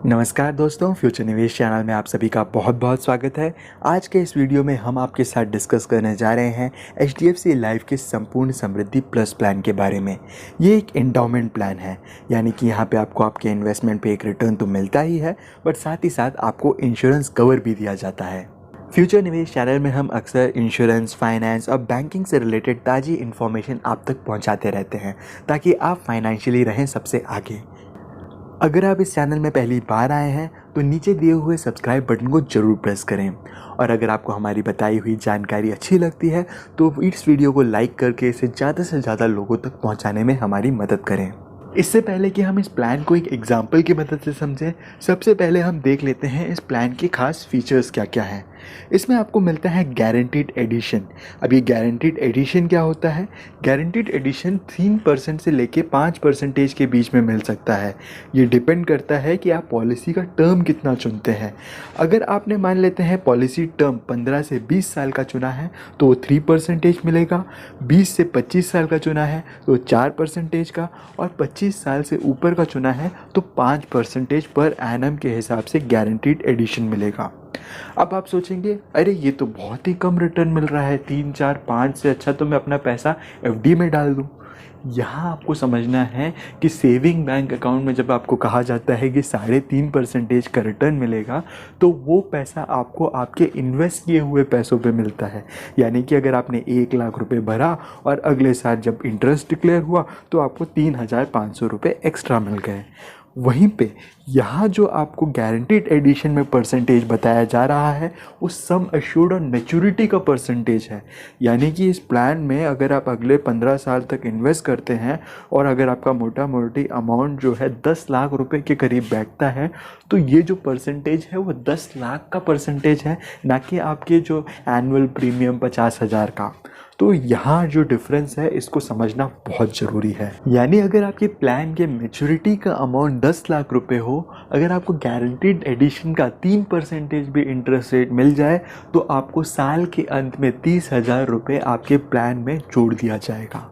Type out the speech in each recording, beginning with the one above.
नमस्कार दोस्तों, फ्यूचर निवेश चैनल में आप सभी का बहुत बहुत स्वागत है। आज के इस वीडियो में हम आपके साथ डिस्कस करने जा रहे हैं HDFC लाइफ के संपूर्ण समृद्धि प्लस प्लान के बारे में। ये एक एंडाउमेंट प्लान है, यानी कि यहाँ पे आपको आपके इन्वेस्टमेंट पे एक रिटर्न तो मिलता ही है, बट साथ ही साथ आपको इंश्योरेंस कवर भी दिया जाता है। फ्यूचर निवेश चैनल में हम अक्सर इंश्योरेंस, फाइनेंस और बैंकिंग से रिलेटेड ताज़ी इन्फॉर्मेशन आप तक पहुँचाते रहते हैं, ताकि आप फाइनेंशियली रहें सबसे आगे। अगर आप इस चैनल में पहली बार आए हैं तो नीचे दिए हुए सब्सक्राइब बटन को ज़रूर प्रेस करें, और अगर आपको हमारी बताई हुई जानकारी अच्छी लगती है तो इस वीडियो को लाइक करके इसे ज़्यादा से ज़्यादा लोगों तक पहुंचाने में हमारी मदद करें। इससे पहले कि हम इस प्लान को एक एग्जाम्पल की मदद से समझें, सबसे पहले हम देख लेते हैं इस प्लान के खास फीचर्स क्या क्या हैं। इसमें आपको मिलता है गारंटीड एडिशन। अब ये गारंटीड एडिशन क्या होता है? गारंटीड एडिशन 3% से लेके 5% के बीच में मिल सकता है। ये डिपेंड करता है कि आप पॉलिसी का टर्म कितना चुनते हैं। अगर आपने मान लेते हैं पॉलिसी टर्म 15 से 20 साल का चुना है तो वो 3% मिलेगा, 20 से 25 साल का चुना है तो 4% का, और 25 साल से ऊपर का चुना है तो 5% पर एनम के हिसाब से गारंटीड एडिशन मिलेगा। अब आप सोचेंगे, अरे ये तो बहुत ही कम रिटर्न मिल रहा है, 3, 4, 5 से अच्छा तो मैं अपना पैसा FD में डाल दूं। यहाँ आपको समझना है कि सेविंग बैंक अकाउंट में जब आपको कहा जाता है कि 3.5% का रिटर्न मिलेगा, तो वो पैसा आपको आपके इन्वेस्ट किए हुए पैसों पे मिलता है। यानी कि अगर आपने 1 लाख रुपए भरा और अगले साल जब इंटरेस्ट डिक्लेयर हुआ तो आपको 3,500 रुपये एक्स्ट्रा मिल गए। वहीं पे यहाँ जो आपको गारंटीड एडिशन में परसेंटेज बताया जा रहा है वो सम एश्योर्ड ऑन मैच्योरिटी का परसेंटेज है। यानी कि इस प्लान में अगर आप अगले 15 साल तक इन्वेस्ट करते हैं और अगर आपका मोटा मोटी अमाउंट जो है 10 लाख रुपए के करीब बैठता है, तो ये जो परसेंटेज है वो 10 लाख का परसेंटेज है, ना कि आपके जो एनुअल प्रीमियम 50,000 का। तो यहाँ जो डिफरेंस है इसको समझना बहुत ज़रूरी है। यानी अगर आपके प्लान के मैच्योरिटी का अमाउंट 10 लाख रुपए हो, अगर आपको गारंटीड एडिशन का 3% भी इंटरेस्ट रेट मिल जाए तो आपको साल के अंत में 30,000 रुपये आपके प्लान में जोड़ दिया जाएगा।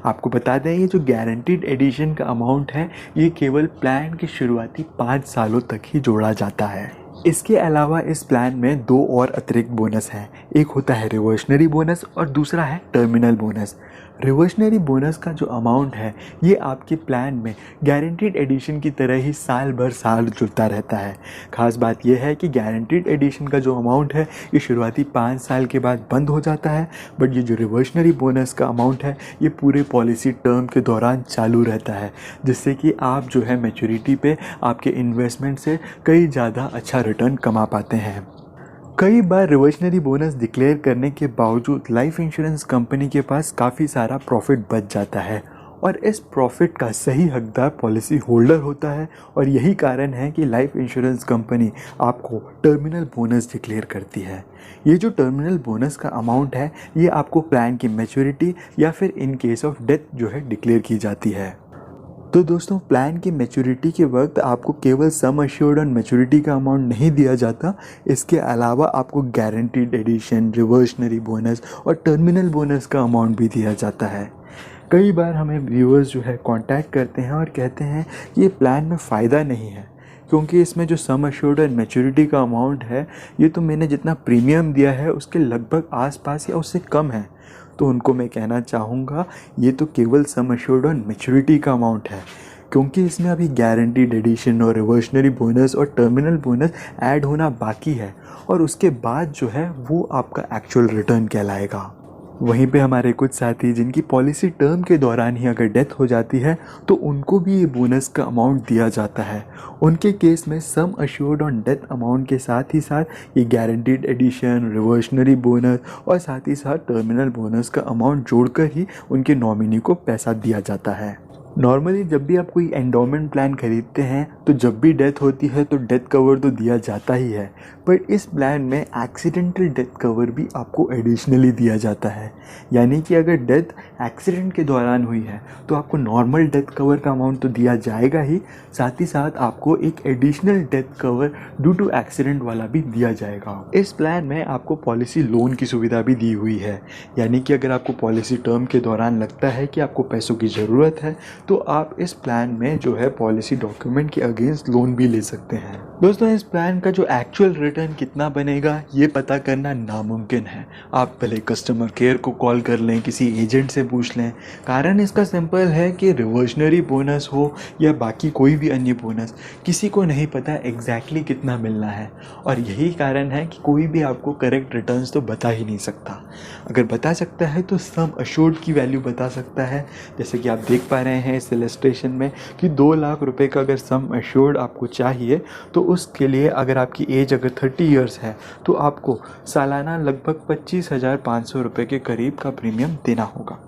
आपको बता दें, ये जो गारंटीड एडिशन का अमाउंट है ये केवल प्लान के शुरुआती 5 सालों तक ही जोड़ा जाता है। इसके अलावा इस प्लान में 2 और अतिरिक्त बोनस हैं। एक होता है रिवर्शनरी बोनस और दूसरा है टर्मिनल बोनस। रिवर्शनरी बोनस का जो अमाउंट है ये आपके प्लान में गारंटीड एडिशन की तरह ही साल भर साल जुड़ता रहता है। खास बात यह है कि गारंटीड एडिशन का जो अमाउंट है ये शुरुआती 5 साल के बाद बंद हो जाता है, बट ये जो रिवर्शनरी बोनस का अमाउंट है ये पूरे पॉलिसी टर्म के दौरान चालू रहता है, जिससे कि आप जो है मैच्योरिटी पे आपके इन्वेस्टमेंट से कई ज़्यादा अच्छा रिटर्न कमा पाते हैं। कई बार रिवर्शनरी बोनस डिक्लेयर करने के बावजूद लाइफ इंश्योरेंस कंपनी के पास काफ़ी सारा प्रॉफिट बच जाता है, और इस प्रॉफिट का सही हकदार पॉलिसी होल्डर होता है, और यही कारण है कि लाइफ इंश्योरेंस कंपनी आपको टर्मिनल बोनस डिक्लेयर करती है। ये जो टर्मिनल बोनस का अमाउंट है ये आपको प्लान की मैच्योरिटी या फिर इन केस ऑफ डेथ जो है डिक्लेयर की जाती है। तो दोस्तों, प्लान की मैच्योरिटी के वक्त आपको केवल सम एश्योर्ड ऑन मैच्योरिटी का अमाउंट नहीं दिया जाता, इसके अलावा आपको गारंटीड एडिशन, रिवर्शनरी बोनस और टर्मिनल बोनस का अमाउंट भी दिया जाता है। कई बार हमें व्यूअर्स जो है कांटेक्ट करते हैं और कहते हैं कि ये प्लान में फ़ायदा नहीं है, क्योंकि इसमें जो सम एश्योर्ड और मैच्योरिटी का अमाउंट है ये तो मैंने जितना प्रीमियम दिया है उसके लगभग आसपास या उससे कम है। तो उनको मैं कहना चाहूँगा, ये तो केवल सम एश्योर्ड और मैच्योरिटी का अमाउंट है, क्योंकि इसमें अभी गारंटीड एडिशन और रिवर्शनरी बोनस और टर्मिनल बोनस ऐड होना बाकी है, और उसके बाद जो है वो आपका एक्चुअल रिटर्न कहलाएगा। वहीं पे हमारे कुछ साथी जिनकी पॉलिसी टर्म के दौरान ही अगर डेथ हो जाती है तो उनको भी ये बोनस का अमाउंट दिया जाता है। उनके केस में sum assured on death amount के साथ ही साथ ये गारंटीड एडिशन, रिवर्शनरी बोनस और साथ ही साथ टर्मिनल बोनस का अमाउंट जोड़कर ही उनके नॉमिनी को पैसा दिया जाता है। नॉर्मली जब भी आप कोई एंडोमेंट प्लान खरीदते हैं तो जब भी डेथ होती है तो डेथ कवर तो दिया जाता ही है, पर इस प्लान में एक्सीडेंटल डेथ कवर भी आपको एडिशनली दिया जाता है। यानी कि अगर डेथ एक्सीडेंट के दौरान हुई है तो आपको नॉर्मल डेथ कवर का अमाउंट तो दिया जाएगा ही, साथ ही साथ आपको एक additional death cover due to accident वाला भी दिया जाएगा। इस प्लान में आपको पॉलिसी लोन की सुविधा भी दी हुई है, यानी कि अगर आपको पॉलिसी टर्म के दौरान लगता है कि आपको पैसों की ज़रूरत है तो आप इस प्लान में जो है पॉलिसी डॉक्यूमेंट के अगेंस्ट लोन भी ले सकते हैं। दोस्तों, इस प्लान का जो एक्चुअल रिटर्न कितना बनेगा ये पता करना नामुमकिन है। आप पहले कस्टमर केयर को कॉल कर लें, किसी एजेंट से पूछ लें। कारण इसका सिंपल है कि रिवर्जनरी बोनस हो या बाकी कोई भी अन्य बोनस, किसी को नहीं पता एग्जैक्टली कितना मिलना है। और यही कारण है कि कोई भी आपको करेक्ट रिटर्न्स तो बता ही नहीं सकता। अगर बता सकता है तो सम अश्योर्ड की वैल्यू बता सकता है। जैसे कि आप देख पा रहे हैं इस इलस्ट्रेशन में कि 2 लाख रुपए का अगर सम अश्योर्ड आपको चाहिए तो उसके लिए अगर आपकी एज अगर 30 ईयर्स है तो आपको सालाना लगभग 25,500 रुपये के करीब का प्रीमियम देना होगा।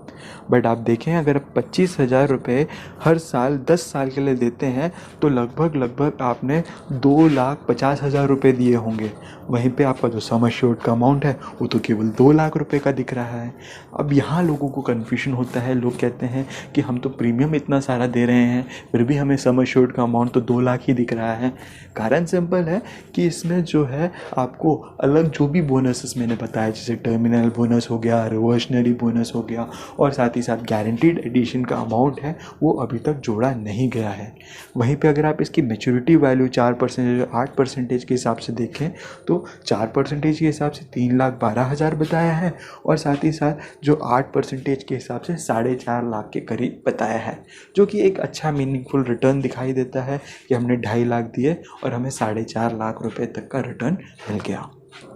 बट आप देखें, अगर 25,000 रुपये हर साल 10 साल के लिए देते हैं तो लगभग आपने 2,50,000 रुपये दिए होंगे। वहीं पे आपका जो सम अश्योर्ड का अमाउंट है वो तो केवल 2 लाख रुपये का दिख रहा है। अब यहाँ लोगों को कन्फ्यूजन होता है। लोग कहते हैं कि हम तो प्रीमियम इतना सारा दे रहे हैं फिर भी हमें सम अश्योर्ड का अमाउंट तो 2 लाख ही दिख रहा है। कारण सिंपल है कि इसमें जो है आपको अलग जो भी बोनसेस मैंने बताया, जैसे टर्मिनल बोनस हो गया, रिवर्सनरी बोनस हो गया, और साथ ही साथ गारंटीड एडिशन का अमाउंट है वो अभी तक जोड़ा नहीं गया है। वहीं पे अगर आप इसकी मैच्योरिटी वैल्यू 4% 8% के हिसाब से देखें तो 4% के हिसाब से 3,12,000 बताया है, और साथ ही साथ जो 8% के हिसाब से 4.5 लाख के करीब बताया है, जो कि एक अच्छा मीनिंगफुल रिटर्न दिखाई देता है कि हमने 2.5 लाख दिए और हमें 4.5 लाख रुपए तक का रिटर्न मिल गया।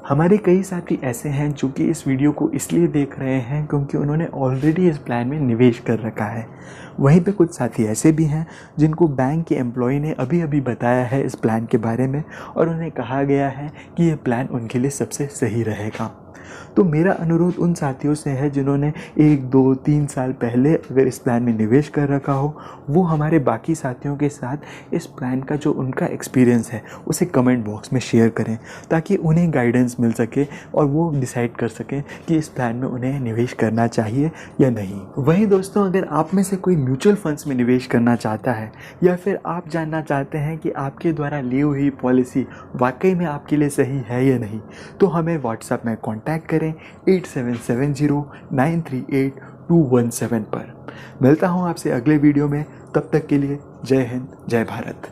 हमारे कई साथी ऐसे हैं जो कि इस वीडियो को इसलिए देख रहे हैं क्योंकि उन्होंने ऑलरेडी इस प्लान में निवेश कर रखा है। वहीं पे कुछ साथी ऐसे भी हैं जिनको बैंक के एम्प्लॉय ने अभी अभी बताया है इस प्लान के बारे में और उन्हें कहा गया है कि ये प्लान उनके लिए सबसे सही रहेगा। तो मेरा अनुरोध उन साथियों से है जिन्होंने 1, 2, 3 साल पहले अगर इस प्लान में निवेश कर रखा हो, वो हमारे बाकी साथियों के साथ इस प्लान का जो उनका एक्सपीरियंस है उसे कमेंट बॉक्स में शेयर करें, ताकि उन्हें गाइडेंस मिल सके और वो डिसाइड कर सकें कि इस प्लान में उन्हें निवेश करना चाहिए या नहीं। वहीं दोस्तों, अगर आप में से कोई म्यूचुअल फंड्स में निवेश करना चाहता है या फिर आप जानना चाहते हैं कि आपके द्वारा ली हुई पॉलिसी वाकई में आपके लिए सही है या नहीं, तो हमें व्हाट्सएप में कॉन्टैक्ट करें 8770938217 पर। मिलता हूँ आपसे अगले वीडियो में, तब तक के लिए जय हिंद, जय भारत।